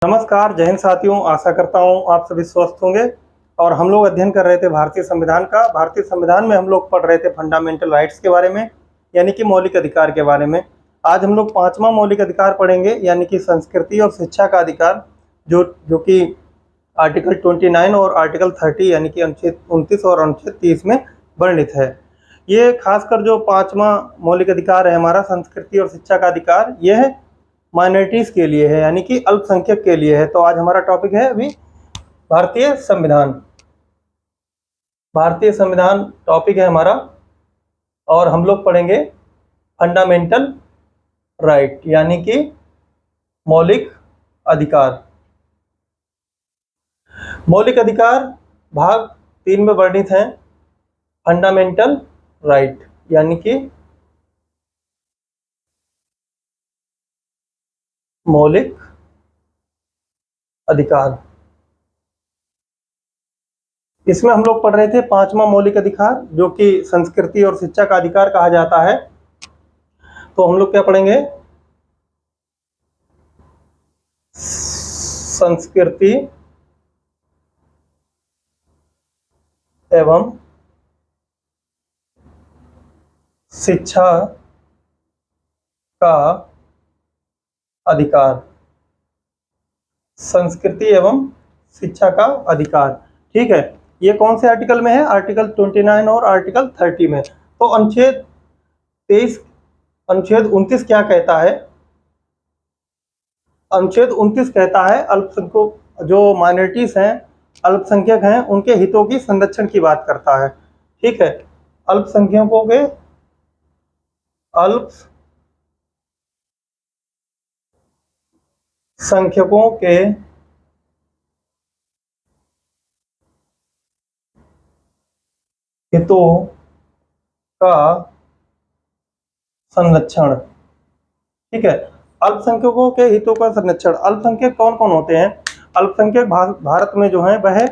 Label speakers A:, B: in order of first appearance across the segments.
A: नमस्कार, जय हिंद साथियों। आशा करता हूँ आप सभी स्वस्थ होंगे। और हम लोग अध्ययन कर रहे थे भारतीय संविधान का। भारतीय संविधान में हम लोग पढ़ रहे थे फंडामेंटल राइट्स के बारे में, यानी कि मौलिक अधिकार के बारे में। आज हम लोग 5वां मौलिक अधिकार पढ़ेंगे, यानी कि संस्कृति और शिक्षा का अधिकार, जो कि आर्टिकल 29 और आर्टिकल 30 यानी कि अनुच्छेद 29 और अनुच्छेद 30 में वर्णित है। ये खासकर जो 5वां मौलिक अधिकार है हमारा, संस्कृति और शिक्षा का अधिकार, यह माइनॉरिटीज़ के लिए है, यानी कि अल्पसंख्यक के लिए है। तो आज हमारा टॉपिक है अभी भारतीय संविधान। भारतीय संविधान टॉपिक है हमारा, और हम लोग पढ़ेंगे फंडामेंटल राइट, यानी कि मौलिक अधिकार। मौलिक अधिकार भाग 3 में वर्णित हैं। फंडामेंटल राइट यानी कि मौलिक अधिकार। इसमें हम लोग पढ़ रहे थे 5वां मौलिक अधिकार, जो कि संस्कृति और शिक्षा का अधिकार कहा जाता है। तो हम लोग क्या पढ़ेंगे? संस्कृति एवं शिक्षा का अधिकार। संस्कृति एवं शिक्षा का अधिकार, ठीक है। ये कौन से आर्टिकल में है? आर्टिकल 29 और आर्टिकल 30 में। तो अनुच्छेद 29 क्या कहता है? अनुच्छेद 29 कहता है अल्पसंख्यक, जो माइनॉरिटीज हैं, अल्पसंख्यक हैं, उनके हितों की संरक्षण की बात करता है, ठीक है। अल्पसंख्यकों के हितों का संरक्षण, ठीक है। अल्पसंख्यकों के हितों का संरक्षण। अल्पसंख्यक कौन कौन होते हैं? अल्पसंख्यक भारत में जो हैं वह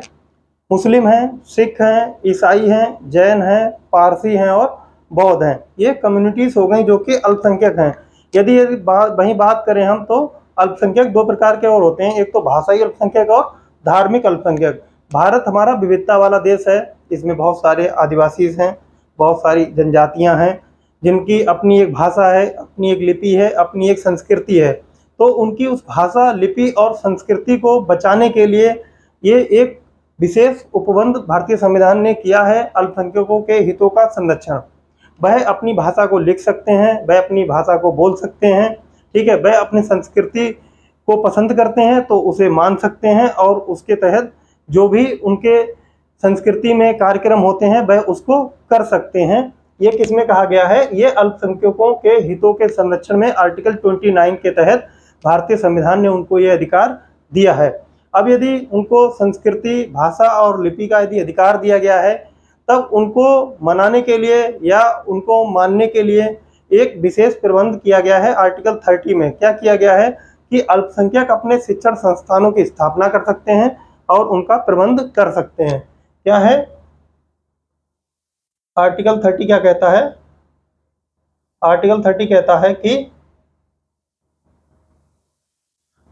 A: मुस्लिम हैं, सिख हैं, ईसाई हैं, जैन हैं, पारसी हैं और बौद्ध हैं। ये कम्युनिटीज हो गई जो कि अल्पसंख्यक हैं। यदि वहीं बात करें हम, तो अल्पसंख्यक 2 प्रकार के और होते हैं, एक तो भाषाई अल्पसंख्यक और धार्मिक अल्पसंख्यक। भारत हमारा विविधता वाला देश है। इसमें बहुत सारे आदिवासी हैं, बहुत सारी जनजातियां हैं, जिनकी अपनी एक भाषा है, अपनी एक लिपि है, अपनी एक संस्कृति है। तो उनकी उस भाषा, लिपि और संस्कृति को बचाने के लिए ये एक विशेष उपबंध भारतीय संविधान ने किया है, अल्पसंख्यकों के हितों का संरक्षण। वह अपनी भाषा को लिख सकते हैं, वह अपनी भाषा को बोल सकते हैं, ठीक है। वह अपनी संस्कृति को पसंद करते हैं तो उसे मान सकते हैं, और उसके तहत जो भी उनके संस्कृति में कार्यक्रम होते हैं वह उसको कर सकते हैं। ये किसमें कहा गया है? ये अल्पसंख्यकों के हितों के संरक्षण में आर्टिकल 29 के तहत भारतीय संविधान ने उनको ये अधिकार दिया है। अब यदि उनको संस्कृति, भाषा और लिपि का यदि अधिकार दिया गया है, तब उनको मनाने के लिए या उनको मानने के लिए एक विशेष प्रबंध किया गया है। आर्टिकल 30 में क्या किया गया है कि अल्पसंख्यक अपने शिक्षण संस्थानों की स्थापना कर सकते हैं और उनका प्रबंध कर सकते हैं। क्या है? आर्टिकल 30 क्या कहता है? आर्टिकल 30 कहता है कि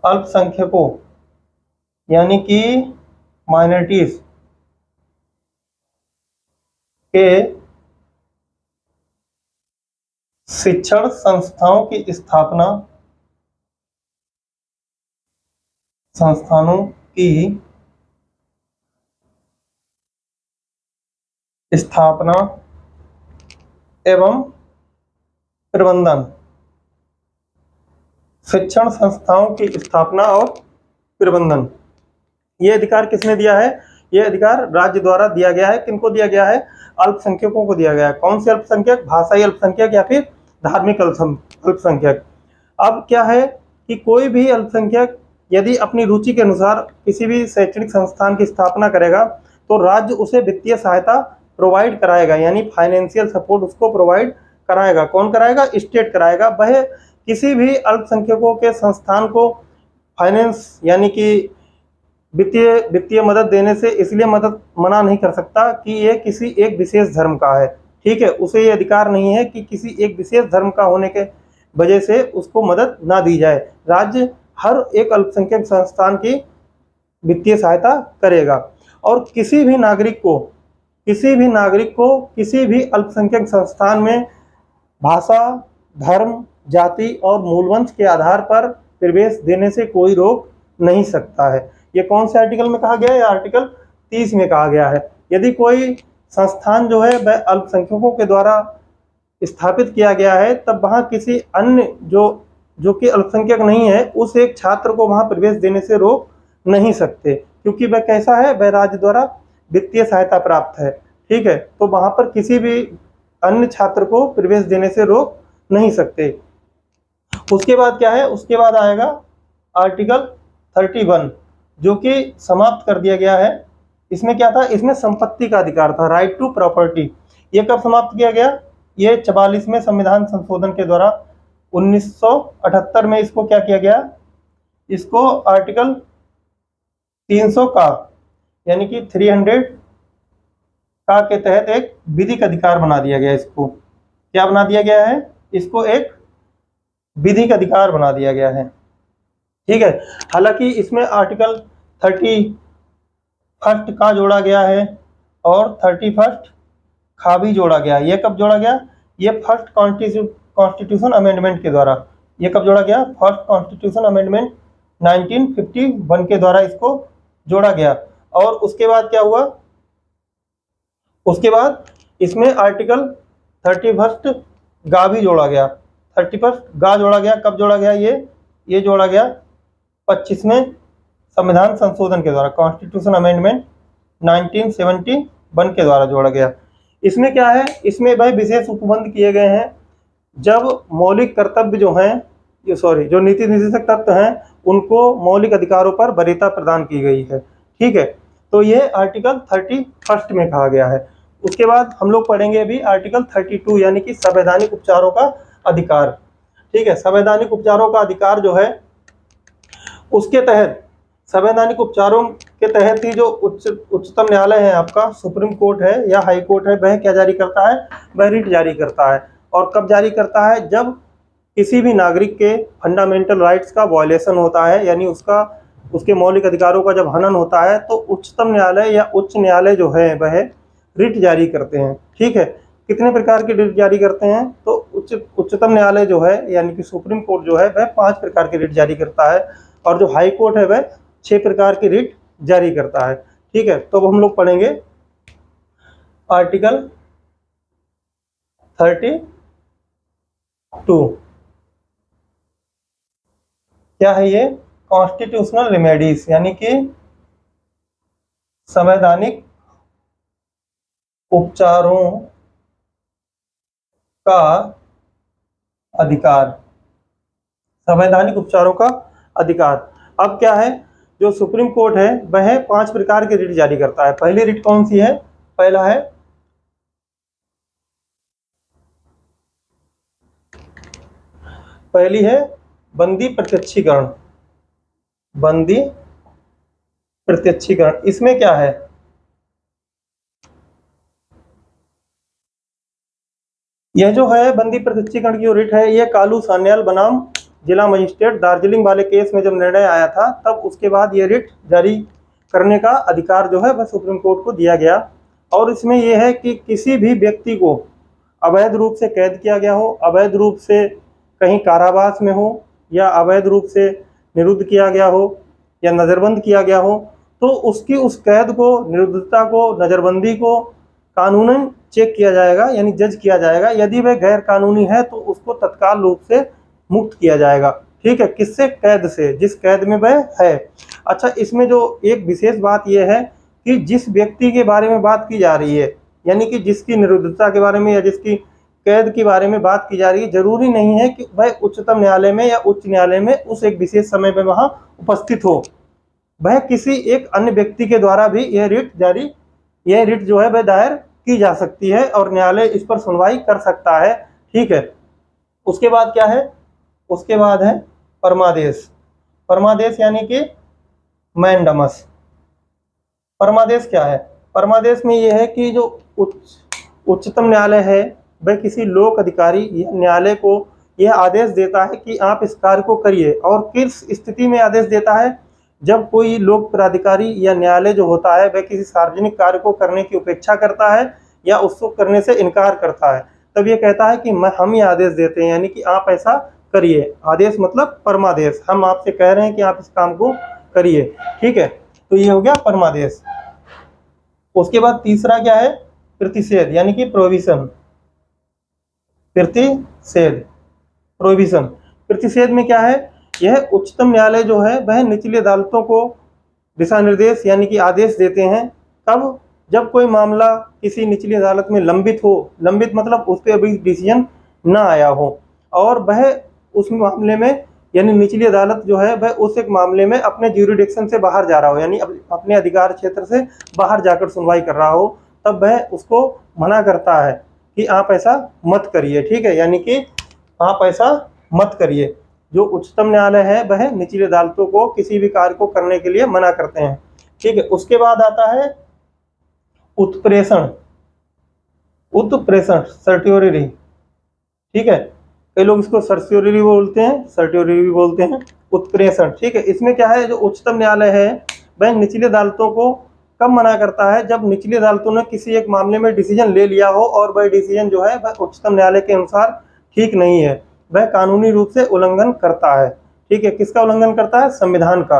A: अल्पसंख्यकों यानी कि माइनॉरिटीज के शिक्षण संस्थानों की स्थापना एवं प्रबंधन। शिक्षण संस्थाओं की स्थापना और प्रबंधन, ये अधिकार किसने दिया है? ये अधिकार राज्य द्वारा दिया गया है। किनको दिया गया है? अल्पसंख्यकों को दिया गया है। कौन से अल्पसंख्यक? भाषाई अल्पसंख्यक या फिर धार्मिक अल्पसंख्यक। अब क्या है कि कोई भी अल्पसंख्यक यदि अपनी रुचि के अनुसार किसी भी शैक्षणिक संस्थान की स्थापना करेगा, तो राज्य उसे वित्तीय सहायता प्रोवाइड कराएगा, यानी फाइनेंशियल सपोर्ट उसको प्रोवाइड कराएगा। कौन कराएगा? स्टेट कराएगा। वह किसी भी अल्पसंख्यकों के संस्थान को फाइनेंस यानी कि वित्तीय मदद देने से इसलिए मदद मना नहीं कर सकता कि ये किसी एक विशेष धर्म का है, ठीक है। उसे ये अधिकार नहीं है कि किसी एक विशेष धर्म का होने के वजह से उसको मदद ना दी जाए। राज्य हर एक अल्पसंख्यक संस्थान की वित्तीय सहायता करेगा। और किसी भी नागरिक को किसी भी अल्पसंख्यक संस्थान में भाषा, धर्म, जाति और मूलवंश के आधार पर प्रवेश देने से कोई रोक नहीं सकता है। ये कौन से आर्टिकल में कहा गया है? आर्टिकल 30 में कहा गया है। यदि कोई संस्थान जो है वह अल्पसंख्यकों के द्वारा स्थापित किया गया है, तब वहाँ किसी अन्य जो कि अल्पसंख्यक नहीं है उस एक छात्र को वहाँ प्रवेश देने से रोक नहीं सकते, क्योंकि वह कैसा है? वह राज्य द्वारा वित्तीय सहायता प्राप्त है। ठीक है, तो वहाँ पर किसी भी अन्य छात्र को प्रवेश देने से रोक नहीं सकते। उसके बाद क्या है? उसके बाद आएगा आर्टिकल 31, जो कि समाप्त कर दिया गया है। इसमें क्या था? इसमें संपत्ति का अधिकार था, राइट टू प्रॉपर्टी। ये कब समाप्त किया गया? ये 44वें संविधान संशोधन के द्वारा 1978 में इसको क्या किया गया? इसको आर्टिकल 300 का यानी कि 300 का के तहत एक विधिक अधिकार बना दिया गया। इसको क्या बना दिया गया है? इसको एक विधिक अधिकार बना दिया गया है। ठीक है, हालांकि इसमें आर्टिकल 31 का जोड़ा गया है और 31 का भी जोड़ा गया। ये कब जोड़ा गया? ये फर्स्ट कॉन्स्टिट्यूशन अमेंडमेंट के द्वारा। ये कब जोड़ा गया? फर्स्ट कॉन्स्टिट्यूशन अमेंडमेंट 1951 के द्वारा इसको जोड़ा गया। और उसके बाद क्या हुआ? उसके बाद इसमें आर्टिकल 31 गा भी जोड़ा गया। 31 गा जोड़ा गया। कब जोड़ा गया? ये जोड़ा गया 25वें संविधान संशोधन के द्वारा, कॉन्स्टिट्यूशन अमेंडमेंट 1971 के द्वारा जोड़ा गया। इसमें क्या है? इसमें भाई विशेष उपबंध किए गए हैं। जब मौलिक कर्तव्य जो हैं, जो नीति निर्देशक तत्व हैं, उनको मौलिक अधिकारों पर वरीयता प्रदान की गई है। ठीक है, तो ये आर्टिकल 31 में कहा गया है। उसके बाद हम लोग पढ़ेंगे अभी आर्टिकल 32, यानी कि संवैधानिक उपचारों का अधिकार। ठीक है, संवैधानिक उपचारों का अधिकार जो है, उसके तहत संवैधानिक उपचारों के तहत ही जो उच्चतम न्यायालय है, आपका सुप्रीम कोर्ट है या हाई कोर्ट है, वह क्या जारी करता है? वह रिट जारी करता है। और कब जारी करता है? जब किसी भी नागरिक के फंडामेंटल राइट्स का वायलेशन होता है, यानी उसके मौलिक अधिकारों का जब हनन होता है, तो उच्चतम न्यायालय या उच्च न्यायालय जो है वह रिट जारी करते हैं। ठीक है, कितने प्रकार के रिट जारी करते हैं? तो उच्चतम न्यायालय जो है यानी कि सुप्रीम कोर्ट जो है वह 5 प्रकार के रिट जारी करता है, और जो हाई कोर्ट है वह 6 प्रकार के रिट जारी करता है। ठीक है, तो हम लोग पढ़ेंगे आर्टिकल 32। क्या है ये? कॉन्स्टिट्यूशनल रेमेडीज, यानी कि संवैधानिक उपचारों का अधिकार। संवैधानिक उपचारों का अधिकार। अब क्या है? जो सुप्रीम कोर्ट है वह 5 प्रकार के रिट जारी करता है। पहली रिट कौन सी है? पहला है पहली है बंदी प्रत्यक्षीकरण। बंदी प्रत्यक्षीकरण, इसमें क्या है? यह जो है बंदी प्रत्यक्षीकरण की जो रिट है, यह कालू सान्याल बनाम जिला मजिस्ट्रेट दार्जिलिंग वाले केस में जब निर्णय आया था, तब उसके बाद ये रिट जारी करने का अधिकार जो है वह सुप्रीम कोर्ट को दिया गया। और इसमें यह है कि किसी भी व्यक्ति को अवैध रूप से कैद किया गया हो, अवैध रूप से कहीं कारावास में हो, या अवैध रूप से निरुद्ध किया गया हो या नज़रबंद किया गया हो, तो उसकी उस कैद को, निरुद्धता को, नज़रबंदी को कानूनन चेक किया जाएगा, यानी जज किया जाएगा। यदि वह गैर कानूनी है तो उसको तत्काल रूप से मुक्त किया जाएगा। ठीक है, किससे? कैद से, जिस कैद में वह है। अच्छा, इसमें जो एक विशेष बात यह है कि जिस व्यक्ति के बारे में बात की जा रही है, यानी कि जिसकी निरुद्धता के बारे में या जिसकी कैद के बारे में बात की जा रही है, जरूरी नहीं है कि वह उच्चतम न्यायालय में या उच्च न्यायालय में उस एक विशेष समय में वहां उपस्थित हो। वह किसी एक अन्य व्यक्ति के द्वारा भी यह रिट जो है वह दायर की जा सकती है और न्यायालय इस पर सुनवाई कर सकता है। ठीक है, उसके बाद क्या है? उसके बाद है परमादेश। परमादेश यानी कि मैंडमस। परमादेश क्या है? परमादेश में यह है कि जो उच्चतम न्यायालय है वह किसी लोक अधिकारी या न्यायालय को यह आदेश देता है कि आप इस कार्य को करिए। और किस स्थिति में आदेश देता है? जब कोई लोक प्राधिकारी या न्यायालय जो होता है वह किसी सार्वजनिक कार्य को करने की उपेक्षा करता है या उसको करने से इनकार करता है, तब ये कहता है कि हम ये आदेश देते हैं, यानी कि आप ऐसा करिए। आदेश मतलब परमादेश, हम आपसे कह रहे हैं कि आप इस काम को करिए। ठीक है, तो ये हो गया परमादेश। उसके बाद तीसरा क्या है? प्रतिषेध, यानी कि प्रोहिबिशन। प्रतिषेध, प्रोहिबिशन। प्रतिषेध में क्या है? यह उच्चतम न्यायालय जो है वह निचली अदालतों को दिशा निर्देश यानी कि आदेश देते हैं। कब? जब कोई मामला किसी निचली अदालत में लंबित हो, लंबित मतलब उस पर अभी डिसीजन ना आया हो, और वह उस मामले में यानी निचली अदालत जो है वह उस एक मामले में अपने ज्यूरिडिक्शन से बाहर जा रहा हो, यानी अपने अधिकार क्षेत्र से बाहर जाकर सुनवाई कर रहा हो, तब वह उसको मना करता है कि आप ऐसा मत करिए। ठीक है, यानी कि आप ऐसा मत करिए। जो उच्चतम न्यायालय है वह निचली अदालतों को किसी भी कार्य को करने के लिए मना करते हैं। ठीक है, उसके बाद आता है उत्प्रेषण। उत्प्रेषण, सर्ट्योरी। ठीक है, कई लोग इसको सर्ट्योरी बोलते हैं, सर्ट्योरी भी बोलते हैं, उत्प्रेषण। ठीक है, इसमें क्या है? जो उच्चतम न्यायालय है वह निचली अदालतों को कब मना करता है? जब निचली अदालतों ने किसी एक मामले में डिसीजन ले लिया हो और वह डिसीजन जो है वह उच्चतम न्यायालय के अनुसार ठीक नहीं है, वह कानूनी रूप से उल्लंघन करता है। ठीक है, किसका उल्लंघन करता है? संविधान का।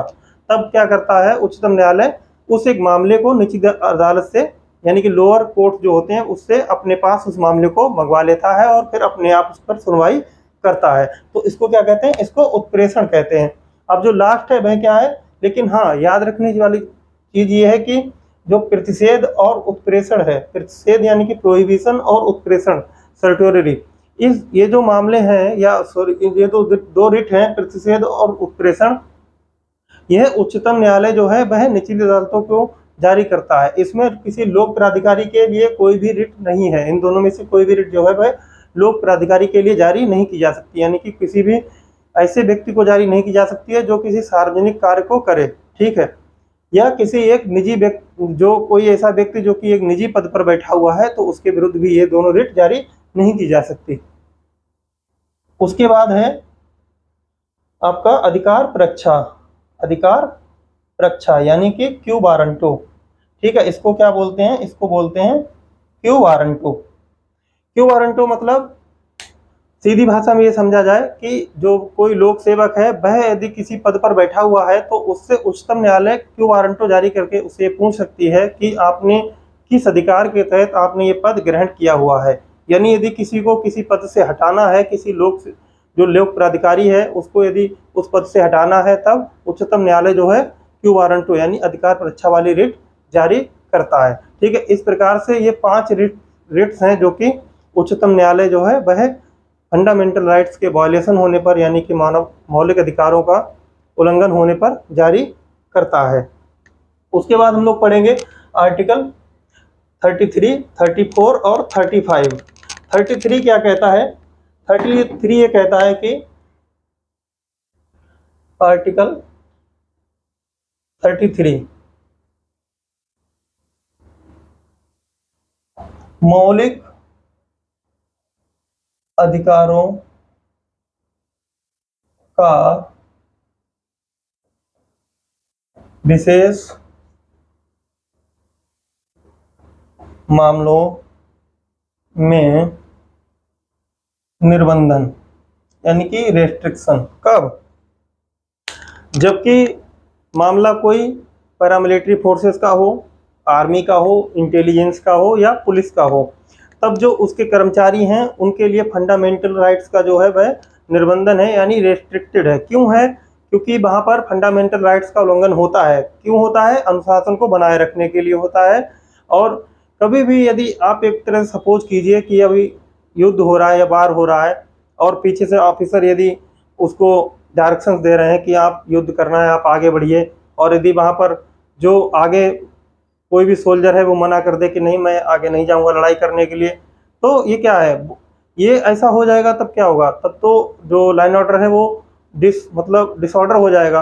A: तब क्या करता है उच्चतम न्यायालय? उस एक मामले को निचली अदालत से यानी कि लोअर कोर्ट जो होते हैं उससे अपने पास उस मामले को मंगवा लेता है और फिर अपने आप उस पर सुनवाई करता है। तो इसको क्या कहते हैं? इसको उत्प्रेषण कहते हैं। अब जो लास्ट है वह क्या है? लेकिन हाँ, याद रखने वाली चीज ये है कि जो प्रतिषेध और उत्प्रेषण है, प्रतिषेध यानी कि प्रोहिबिशन और उत्प्रेषण, सर्ट्योरी, इस ये जो मामले हैं या सॉरी ये तो दो रिट हैं, प्रतिषेध और उत्प्रेषण, यह उच्चतम न्यायालय जो है वह निचली अदालतों को जारी करता है। इसमें किसी लोक प्राधिकारी के लिए कोई भी रिट नहीं है। इन दोनों में से कोई भी रिट जो है वह लोक प्राधिकारी के लिए जारी नहीं की जा सकती, यानी कि किसी भी ऐसे व्यक्ति को जारी नहीं की जा सकती है जो किसी सार्वजनिक कार्य को करे। ठीक है, या किसी एक निजी व्यक्ति, जो कोई ऐसा व्यक्ति जो कि एक निजी पद पर बैठा हुआ है, तो उसके विरुद्ध भी ये दोनों रिट जारी नहीं की जा सकती। उसके बाद है आपका अधिकार परीक्षा। अधिकार परीक्षा यानी कि क्यू वारंटो। ठीक है, इसको क्या बोलते हैं? इसको बोलते हैं क्यू वारंटो। क्यू वारंटो मतलब सीधी भाषा में ये समझा जाए कि जो कोई लोक सेवक है वह यदि किसी पद पर बैठा हुआ है तो उससे उच्चतम न्यायालय क्यू वारंटो जारी करके उसे पूछ सकती है कि आपने किस अधिकार के तहत आपने ये पद ग्रहण किया हुआ है। यानी यदि किसी को किसी पद से हटाना है, किसी जो लोक प्राधिकारी है उसको यदि उस पद से हटाना है, तब उच्चतम न्यायालय जो है क्यू वारंटो यानी अधिकार परीक्षा वाली रिट जारी करता है। ठीक है, इस प्रकार से ये 5 रिट्स हैं जो कि उच्चतम न्यायालय जो है वह फंडामेंटल राइट्स के वायलेशन होने पर यानी कि मानव मौलिक अधिकारों का उल्लंघन होने पर जारी करता है। उसके बाद हम लोग पढ़ेंगे आर्टिकल 33, 34 और 35। 33 क्या कहता है? 33 ये कहता है कि आर्टिकल 33 मौलिक अधिकारों का विशेष मामलों में निर्बंधन यानी कि रेस्ट्रिक्शन। कब? जबकि मामला कोई पैरामिलिट्री फोर्सेस का हो, आर्मी का हो, इंटेलिजेंस का हो या पुलिस का हो, तब जो उसके कर्मचारी हैं उनके लिए फंडामेंटल राइट्स का जो है वह निर्बंधन है यानी रेस्ट्रिक्टेड है। क्यों है? क्योंकि वहाँ पर फंडामेंटल राइट्स का उल्लंघन होता है। क्यों होता है? अनुशासन को बनाए रखने के लिए होता है। और कभी भी यदि आप एक तरह से सपोज कीजिए कि अभी युद्ध हो रहा है या वार हो रहा है और पीछे से ऑफिसर यदि उसको डायरेक्शंस दे रहे हैं कि आप युद्ध करना है, आप आगे बढ़िए, और यदि वहाँ पर जो आगे कोई भी सोल्जर है वो मना कर दे कि नहीं मैं आगे नहीं जाऊंगा लड़ाई करने के लिए, तो ये क्या है? ये ऐसा हो जाएगा तब क्या होगा? तब तो जो लाइन ऑर्डर है वो डिसऑर्डर हो जाएगा।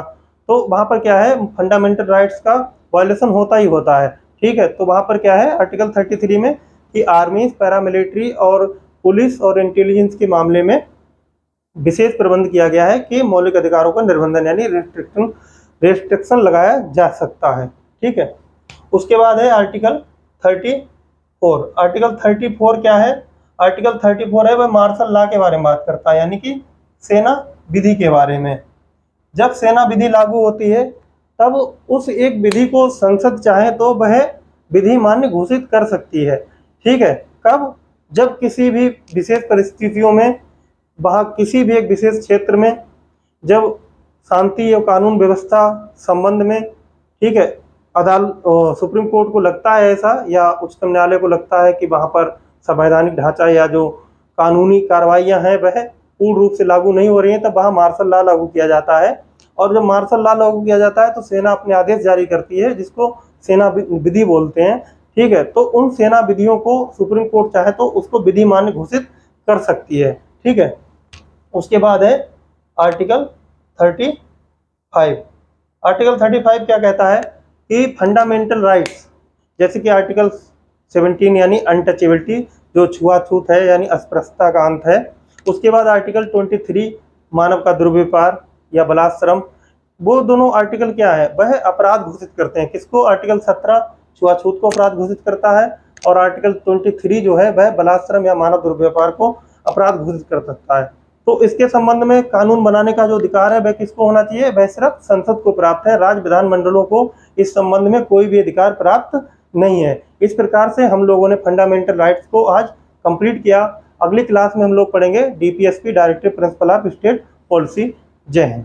A: तो वहाँ पर क्या है? फंडामेंटल राइट्स का वायलेशन होता ही होता है। ठीक है, तो वहाँ पर क्या है आर्टिकल 33 में कि आर्मी, पैरामिलिट्री और पुलिस और इंटेलिजेंस के मामले में विशेष प्रबंध किया गया है कि मौलिक अधिकारों का निर्बंधन यानी रेस्ट्रिक्शन लगाया जा सकता है। ठीक है, उसके बाद है आर्टिकल 34। आर्टिकल 34 क्या है? आर्टिकल 34 है वह मार्शल लॉ के बारे में बात करता है, यानी कि सेना विधि के बारे में। जब सेना विधि लागू होती है तब उस एक विधि को संसद चाहे तो वह विधि मान्य घोषित कर सकती है। ठीक है, कब? जब किसी भी विशेष परिस्थितियों में, वह किसी भी एक विशेष क्षेत्र में, जब शांति और कानून व्यवस्था संबंध में, ठीक है, सुप्रीम कोर्ट को लगता है ऐसा, या उच्चतम न्यायालय को लगता है कि वहाँ पर संवैधानिक ढांचा या जो कानूनी कार्रवाइयाँ हैं वह पूर्ण रूप से लागू नहीं हो रही हैं, तब वहाँ मार्शल लॉ लागू किया जाता है। और जब मार्शल लॉ लागू किया जाता है तो सेना अपने आदेश जारी करती है, जिसको सेना विधि बोलते हैं। ठीक है, तो उन सेना विधियों को सुप्रीम कोर्ट चाहे तो उसको विधि मान्य घोषित कर सकती है। ठीक है, उसके बाद है आर्टिकल 35। आर्टिकल 35 क्या कहता है कि फंडामेंटल राइट्स, जैसे कि आर्टिकल 17 यानी अनटचेबिलिटी, जो छुआछूत है यानी अस्पृश्यता का अंत है। उसके बाद आर्टिकल 23 मानव का दुर्व्यवहार या बलात्श्रम, वो दोनों आर्टिकल क्या है? वह अपराध घोषित करते हैं। किसको? आर्टिकल 17 छुआछूत को अपराध घोषित करता है, और आर्टिकल 23 जो है वह बलात्श्रम या मानव दुर्व्यवहार को अपराध घोषित कर सकता है। तो इसके संबंध में कानून बनाने का जो अधिकार है वह किसको होना चाहिए? वह सिर्फ संसद को प्राप्त है। राज्य विधानमंडलों को इस संबंध में कोई भी अधिकार प्राप्त नहीं है। इस प्रकार से हम लोगों ने फंडामेंटल राइट्स को आज कंप्लीट किया। अगली क्लास में हम लोग पढ़ेंगे DPSP, directive principle of state policy. जय हिंद।